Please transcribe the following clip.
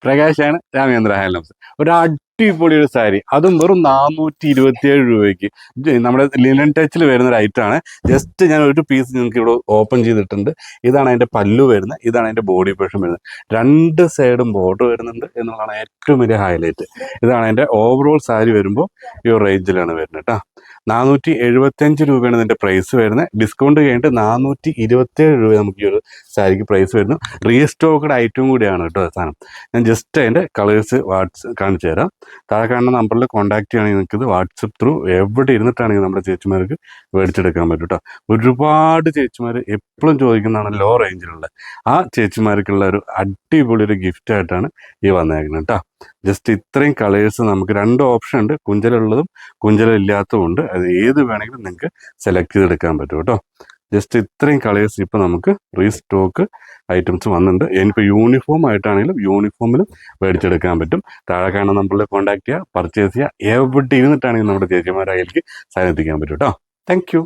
പ്രകാശാണ്, Ramachandra handlooms. ഒരു അടിപൊളി ഒരു സാരി, അതും വെറും 427 രൂപയ്ക്ക്. നമ്മുടെ ലിനൻ ടച്ചിൽ വരുന്ന ഒരു ഐറ്റമാണ്. ജസ്റ്റ് ഞാൻ ഒരു പീസ് നിങ്ങൾക്ക് ഇവിടെ ഓപ്പൺ ചെയ്തിട്ടുണ്ട്. ഇതാണ് അതിൻ്റെ പല്ലു വരുന്നത്, ഇതാണ് അതിൻ്റെ ബോഡി പോർഷൻ വരുന്നത്. 2 സൈഡും ബോർഡർ വരുന്നുണ്ട് എന്നുള്ളതാണ് ഏറ്റവും വലിയ ഹൈലൈറ്റ്. ഇതാണ് അതിൻ്റെ ഓവറോൾ സാരി വരുമ്പോൾ ഈ ഒരു റേഞ്ചിലാണ് വരുന്നത് കേട്ടോ. 475 രൂപയാണ് ഇതിൻ്റെ പ്രൈസ് വരുന്നത്. ഡിസ്കൗണ്ട് കഴിഞ്ഞിട്ട് 427 രൂപ നമുക്ക് ഈ ഒരു സാരിക്ക് പ്രൈസ് വരുന്നു. റീസ്റ്റോക്ക്ഡ് ഐറ്റം കൂടിയാണ് കേട്ടോ സാധനം. ഞാൻ ജസ്റ്റ് അതിൻ്റെ കളേഴ്സ് കാണിച്ചു തരാം. താഴെ കാണുന്ന നമ്പറിൽ കോൺടാക്ട് ചെയ്യുകയാണെങ്കിൽ നിങ്ങൾക്ക് ഇത് വാട്സപ്പ് ത്രൂ എവിടെ ഇരുന്നിട്ടാണെങ്കിൽ നമ്മുടെ ചേച്ചിമാർക്ക് മേടിച്ചെടുക്കാൻ പറ്റും കേട്ടോ. ഒരുപാട് ചേച്ചിമാർ എപ്പോഴും ചോദിക്കുന്നതാണ് ലോ റേഞ്ചിലുള്ള. ആ ചേച്ചിമാർക്കുള്ള ഒരു അടിപൊളി ഒരു ഗിഫ്റ്റ് ആയിട്ടാണ് ഈ വന്നേക്കുന്നത് കേട്ടോ. ജസ്റ്റ് ഇത്രയും കളേഴ്സ് നമുക്ക് 2 ഓപ്ഷൻ ഉണ്ട്, കുഞ്ചലുള്ളതും കുഞ്ചലില്ലാത്തതും ഉണ്ട്. അത് ഏത് വേണമെങ്കിലും നിങ്ങൾക്ക് സെലക്ട് ചെയ്തെടുക്കാൻ പറ്റും കേട്ടോ. ജസ്റ്റ് ഇത്രയും കളേഴ്സ് ഇപ്പോൾ നമുക്ക് റീസ്റ്റോക്ക് ഐറ്റംസ് വന്നിട്ടുണ്ട്. ഇനിയിപ്പോൾ യൂണിഫോം ആയിട്ടാണെങ്കിലും യൂണിഫോമിലും മേടിച്ചെടുക്കാൻ പറ്റും. താഴെ കാണുന്ന നമ്പറിൽ കോൺടാക്ട് ചെയ്യുക, പർച്ചേസ് ചെയ്യുക. എവിടെ ഇരുന്നിട്ടാണെങ്കിലും നമ്മുടെ ചേച്ചിമാരുടെ കയ്യിലേക്ക് സാധനം എത്തിക്കാൻ പറ്റും കേട്ടോ. Thank you.